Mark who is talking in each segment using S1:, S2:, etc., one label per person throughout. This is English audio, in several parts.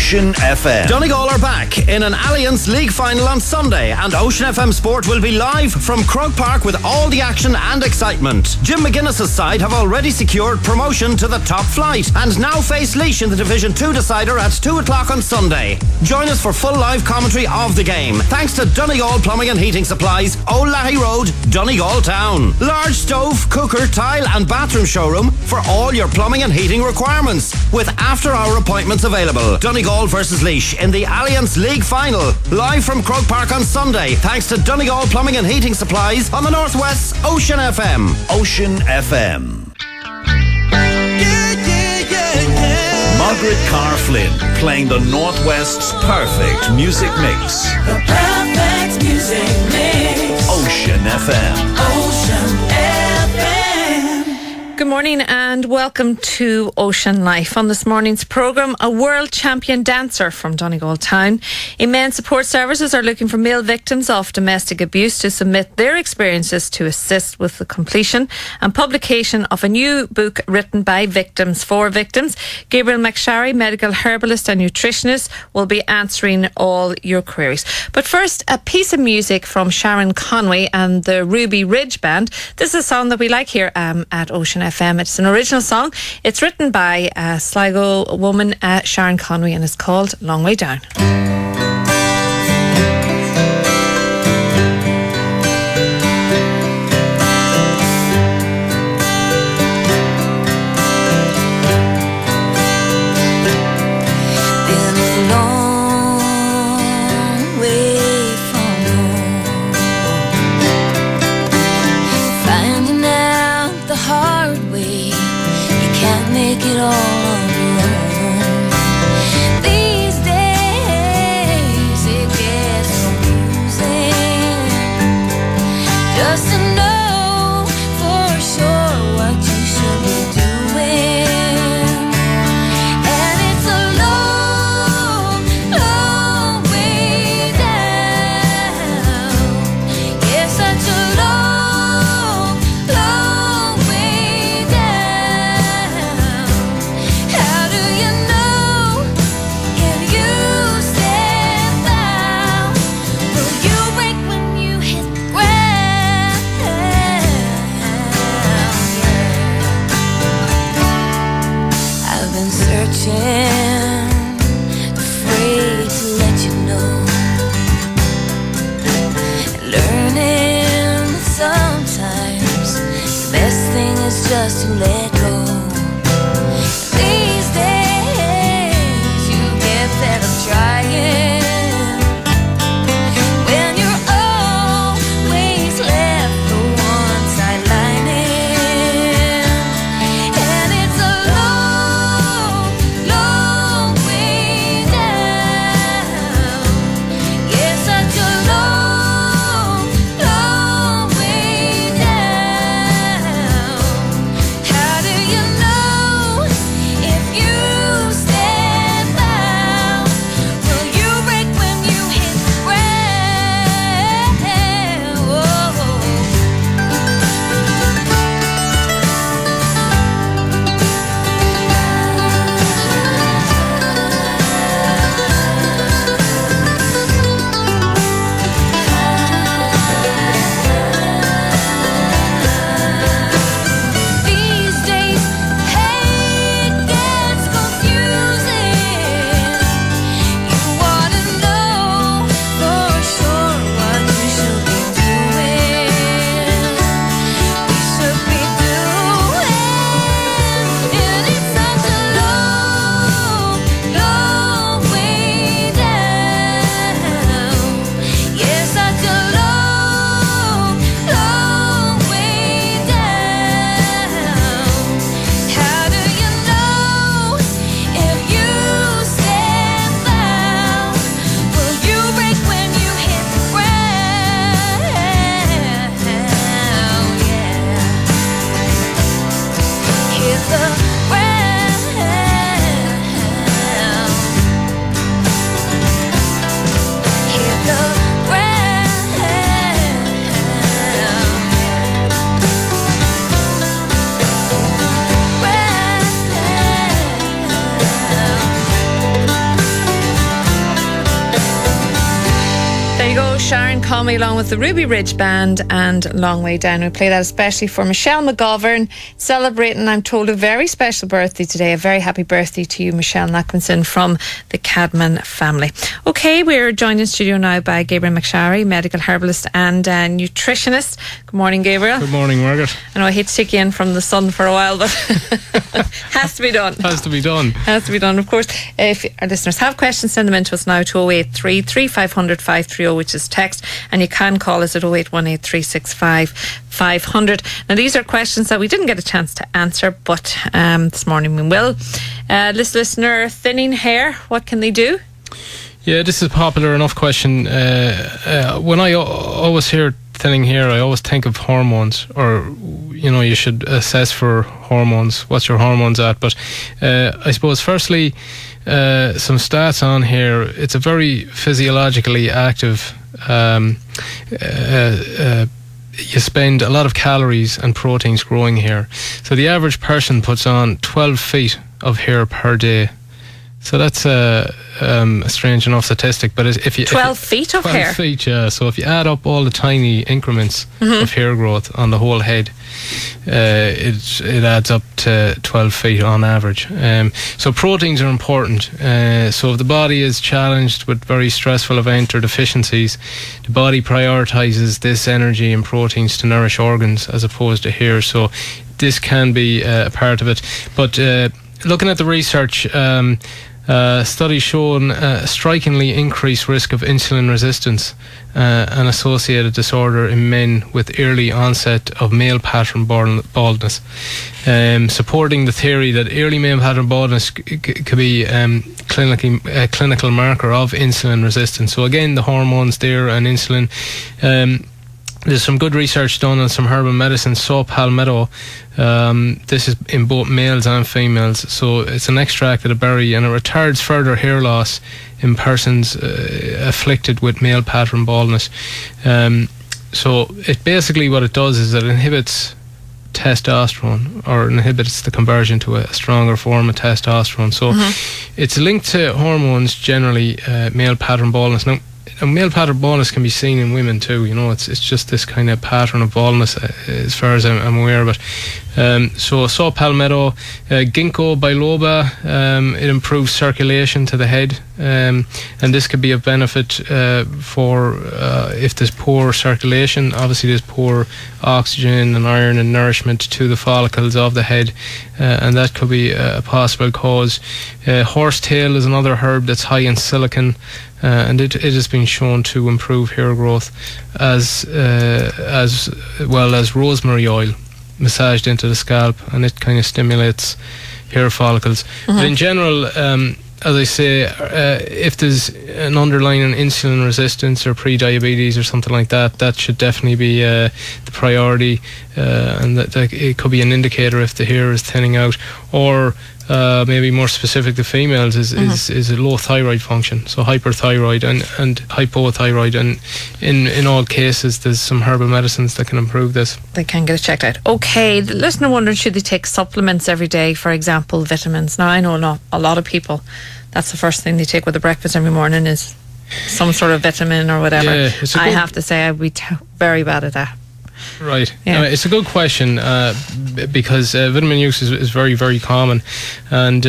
S1: Ocean FM.
S2: Donegal are back in an Alliance League final on Sunday, and Ocean FM Sport will be live from Croke Park with all the action and excitement. Jim McGuinness's side have already secured promotion to the top flight and now face Laois in the Division 2 decider at 2 o'clock on Sunday. Join us for full live commentary of the game, thanks to Donegal Plumbing and Heating Supplies, Old Lahey Road, Donegal Town. Large stove, cooker, tile and bathroom showroom for all your plumbing and heating requirements, with after-hour appointments available. Donegal versus Laois in the Alliance League final, live from Croke Park on Sunday, thanks to Donegal Plumbing and Heating Supplies on the Northwest's Ocean FM.
S1: Ocean FM. Margaret Carr Flynn playing the Northwest's perfect music mix.
S3: The perfect music mix.
S1: Ocean FM.
S3: Ocean FM.
S4: Good morning and welcome to Ocean Life. On this morning's programme, a world champion dancer from Donegal Town. Immense Support Services are looking for male victims of domestic abuse to submit their experiences to assist with the completion and publication of a new book written by victims for victims. Gabriel McSharry, medical herbalist and nutritionist, will be answering all your queries. But first, a piece of music from Sharon Conway and the Ruby Ridge Band. This is a song that we like here at Ocean FM. It's an original song. It's written by Sligo woman Sharon Conway and it's called Long Way Down.
S5: Make it all on your own. These days
S4: Sharon Call Me along with the Ruby Ridge Band and Long Way Down. We play that especially for Michelle McGovern, celebrating, I'm told, a very special birthday today. A very happy birthday to you, Michelle Nachmanson, from the Cadman family. Okay, we're joined in studio now by Gabriel McSharry, medical herbalist and nutritionist. Good morning, Gabriel.
S5: Good morning, Margaret.
S4: I know I hate to take you in from the sun for a while, but has to be done.
S5: Has to be done.
S4: Has to be done, of course. If our listeners have questions, send them in to us now to 083 3500 530, which is text, and you can call us at 0818 365 500. Now, these are questions that we didn't get a chance to answer, but this morning we will. This listener, thinning hair, what can they do?
S5: Yeah, this is a popular enough question. When I always hear thinning hair, I always think of hormones, or you should assess for hormones. What's your hormones at? But I suppose firstly, some stats on here. It's a very physiologically active. You spend a lot of calories and proteins growing hair. So the average person puts on 12 feet of hair per day. So that's a strange enough statistic, but if you
S4: 12 feet of hair.
S5: 12 feet, yeah. So if you add up all the tiny increments of hair growth on the whole head, it adds up to 12 feet on average. So proteins are important. So if the body is challenged with very stressful event or deficiencies, the body prioritizes this energy and proteins to nourish organs as opposed to hair. So this can be a part of it. But looking at the research, studies shown a strikingly increased risk of insulin resistance and associated disorder in men with early onset of male pattern baldness, supporting the theory that early male pattern baldness could be a clinical marker of insulin resistance. So again, the hormones there and insulin. There's some good research done on some herbal medicine, saw palmetto. This is in both males and females. So it's an extract of a berry, and it retards further hair loss in persons afflicted with male pattern baldness. So it basically, what it does is it inhibits testosterone, or inhibits the conversion to a stronger form of testosterone. So it's linked to hormones generally, male pattern baldness. Now, male pattern baldness can be seen in women too. It's just this kind of pattern of baldness, as far as I'm aware of it. So saw palmetto, ginkgo biloba, it improves circulation to the head, and this could be of benefit for if there's poor circulation. Obviously there's poor oxygen and iron and nourishment to the follicles of the head, and that could be a possible cause. Horsetail is another herb that's high in silicon, and it has been shown to improve hair growth, as well as rosemary oil massaged into the scalp, and it kind of stimulates hair follicles. But in general, as I say, if there's an underlying insulin resistance or pre-diabetes or something like that, that should definitely be the priority, and that it could be an indicator if the hair is thinning out. Or maybe more specific to females is a low thyroid function, so hyperthyroid and hypothyroid, and in all cases there's some herbal medicines that can improve this. They
S4: can get it checked out. Okay, the listener wondering, should they take supplements every day, for example vitamins? Now I know a lot of people, that's the first thing they take with the breakfast every morning is some sort of vitamin or whatever.
S5: Yeah,
S4: I have to say I'd be very bad at that.
S5: Right. Yeah. It's a good question, because vitamin use is very, very common, and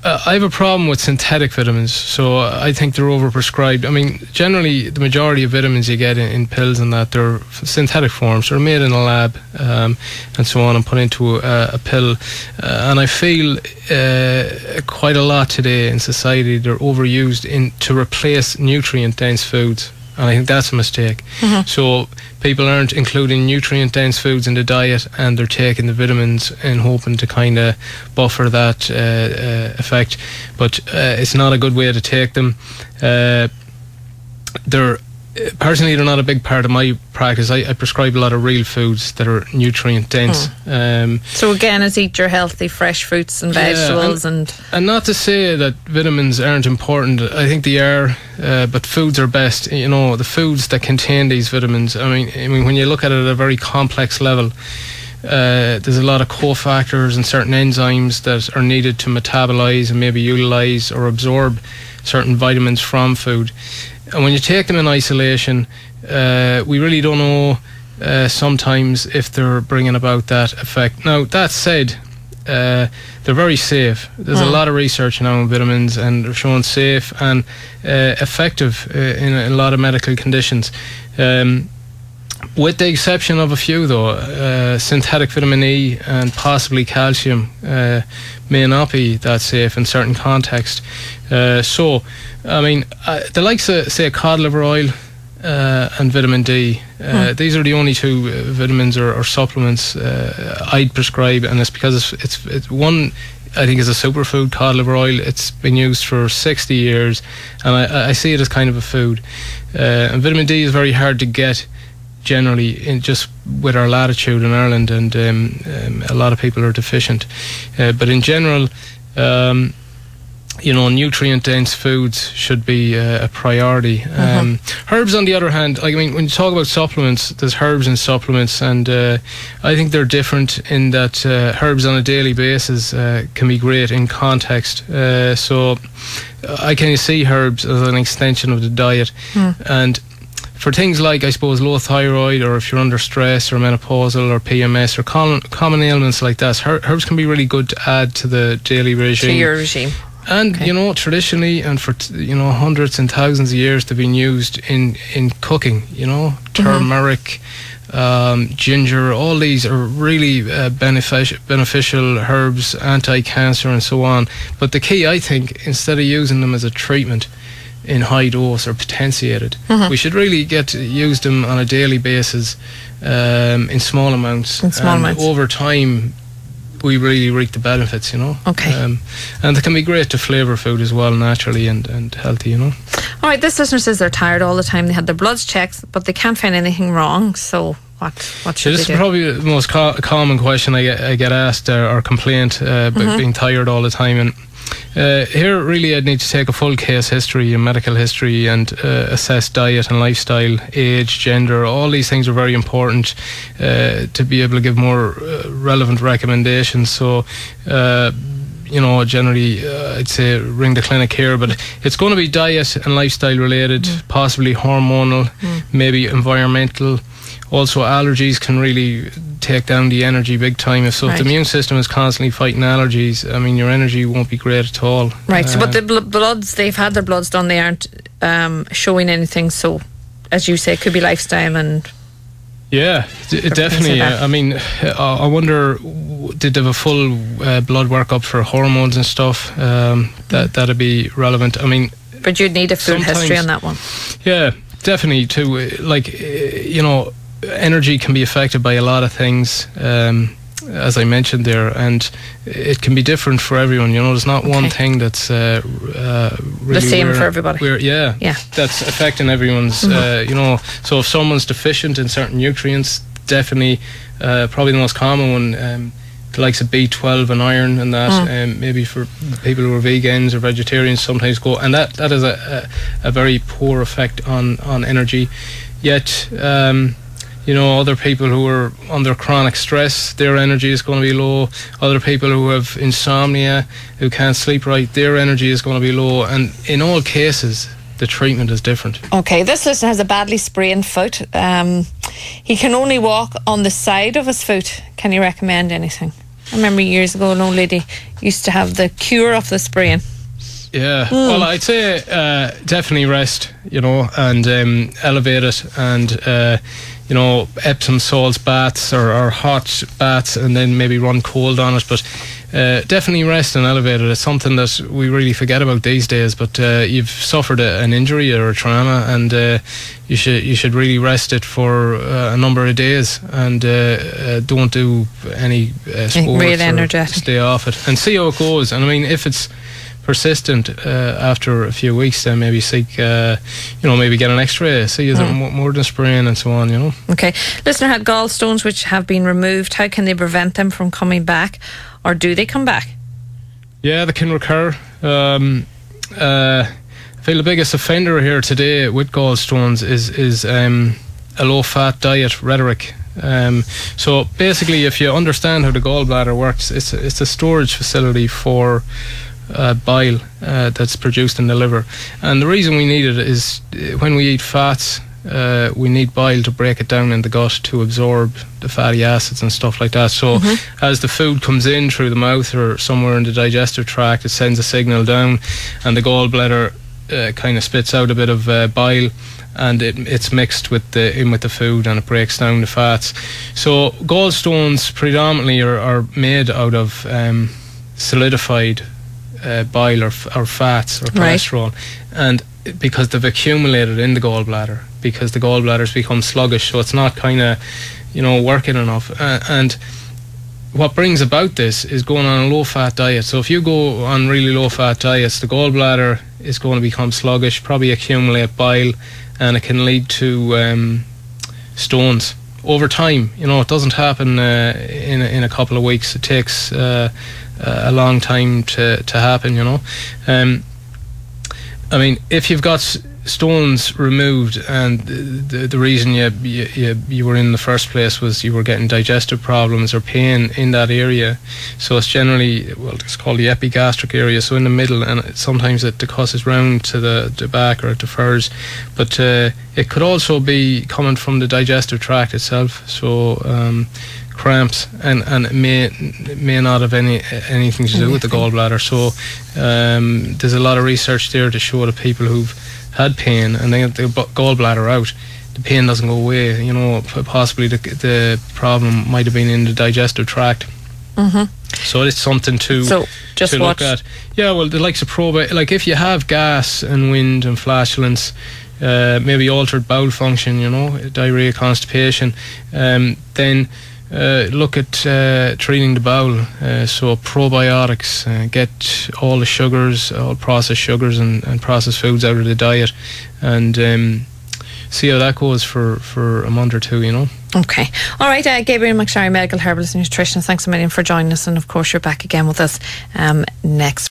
S5: I have a problem with synthetic vitamins, so I think they're overprescribed. I mean, generally the majority of vitamins you get in pills and that, they're synthetic forms. They're made in a lab and so on, and put into a pill, and I feel quite a lot today in society they're overused to replace nutrient dense foods. And I think that's a mistake. So people aren't including nutrient dense foods in the diet, and they're taking the vitamins and hoping to kind of buffer that effect. But it's not a good way to take them. Personally, they're not a big part of my practice. I prescribe a lot of real foods that are nutrient dense.
S4: So again, it's eat your healthy fresh fruits and vegetables, and
S5: not to say that vitamins aren't important. I think they are, but foods are best. The foods that contain these vitamins. I mean, when you look at it at a very complex level, there's a lot of cofactors and certain enzymes that are needed to metabolize and maybe utilize or absorb certain vitamins from food. And when you take them in isolation, we really don't know sometimes if they're bringing about that effect. Now, that said, they're very safe. There's a lot of research now on vitamins, and they're shown safe and effective in a lot of medical conditions. With the exception of a few, though, synthetic vitamin E and possibly calcium may not be that safe in certain contexts. So, I mean, the likes of, say, cod liver oil and vitamin D, these are the only two vitamins or supplements I'd prescribe, and it's because it's one, I think, is a superfood. Cod liver oil, it's been used for 60 years, and I see it as kind of a food. And vitamin D is very hard to get generally, in just with our latitude in Ireland, and a lot of people are deficient. But in general, nutrient-dense foods should be a priority. Herbs, on the other hand, like, I mean, when you talk about supplements, there's herbs and supplements, and I think they're different in that herbs on a daily basis can be great in context. So I kind of see herbs as an extension of the diet, and for things like, I suppose, low thyroid, or if you're under stress or menopausal or PMS or common ailments like that, herbs can be really good to add to the daily regime.
S4: To your regime.
S5: And, traditionally, and for, hundreds and thousands of years, they've been used in cooking, turmeric, ginger, all these are really beneficial herbs, anti-cancer and so on. But the key, I think, instead of using them as a treatment in high dose or potentiated, we should really use them on a daily basis in small amounts. Over time, we really reap the benefits,
S4: Okay.
S5: And they can be great to flavour food as well, naturally and healthy, All
S4: right, this listener says they're tired all the time. They had their bloods checked, but they can't find anything wrong. So what should they do?
S5: This is probably the most common question I get asked, or complaint, about being tired all the time. And here, really, I'd need to take a full case history and medical history, and assess diet and lifestyle, age, gender. All these things are very important to be able to give more relevant recommendations. So, generally, I'd say ring the clinic here, but it's going to be diet and lifestyle related, possibly hormonal, maybe environmental. Also, allergies can really take down the energy big time. If the immune system is constantly fighting allergies, I mean, your energy won't be great at all.
S4: Right. So, but the bloods, they've had their bloods done. They aren't showing anything. So, as you say, it could be lifestyle and.
S5: Yeah, definitely. I mean, I wonder, did they have a full blood workup for hormones and stuff? That'd be relevant. I mean,
S4: but you'd need a full history on that one.
S5: Yeah, definitely. Too, like, energy can be affected by a lot of things, as I mentioned there, and it can be different for everyone. There's not one thing that's really
S4: the same for everybody.
S5: That's affecting everyone's. So if someone's deficient in certain nutrients, definitely, probably the most common one, the likes of B12 and iron, and that, maybe for people who are vegans or vegetarians, sometimes go, and that is a very poor effect on energy. Yet, other people who are under chronic stress, their energy is going to be low. Other people who have insomnia, who can't sleep right, their energy is going to be low. And in all cases, the treatment is different. Okay,
S4: this listener has a badly sprained foot. He can only walk on the side of his foot. Can you recommend anything? I remember years ago, an old lady used to have the cure of the sprain.
S5: Yeah, well, I'd say definitely rest, and elevate it, and Epsom salts baths or hot baths, and then maybe run cold on it. But definitely rest and elevate it. It's something that we really forget about these days. But you've suffered an injury or a trauma, and you should really rest it for a number of days, and don't do any sports. Real energetic. Stay off it and see how it goes. And I mean, if it's persistent after a few weeks, then maybe seek, maybe get an x-ray, see is it more than sprain and so on, Okay. Listener had gallstones which have been removed. How can they prevent them from coming back, or do they come back? Yeah, they can recur. I feel the biggest offender here today with gallstones is a low-fat diet rhetoric. So basically, if you understand how the gallbladder works, it's a storage facility for bile that's produced in the liver. And the reason we need it is when we eat fats, we need bile to break it down in the gut to absorb the fatty acids and stuff like that. So as the food comes in through the mouth or somewhere in the digestive tract, it sends a signal down, and the gallbladder kind of spits out a bit of bile, and it's mixed with the food, and it breaks down the fats. So gallstones predominantly are made out of solidified bile or fats or cholesterol, and because they've accumulated in the gallbladder, because the gallbladder's become sluggish, so it's not kind of working enough, and what brings about this is going on a low-fat diet. So if you go on really low-fat diets, the gallbladder is going to become sluggish, probably accumulate bile, and it can lead to stones over time. It doesn't happen in a couple of weeks. It takes a long time to happen. I mean, if you've got stones removed, and the reason you were in the first place was you were getting digestive problems or pain in that area, so it's generally, it's called the epigastric area, so in the middle, and sometimes it decusses round to the back or it defers, but it could also be coming from the digestive tract itself, so cramps, and it may not have anything to do with the gallbladder. So there's a lot of research there to show that people who've had pain and they get the gallbladder out, the pain doesn't go away. Possibly the problem might have been in the digestive tract. So it's something to look at. Yeah, well, the likes of probiotics, like if you have gas and wind and flatulence, maybe altered bowel function, diarrhea, constipation, then look at treating the bowel. So probiotics, get all the sugars, all processed sugars and processed foods out of the diet, and see how that goes for a month or two.
S4: Okay. All right, Gabriel McSharry, medical herbalist and nutritionist, thanks a million for joining us, and of course you're back again with us next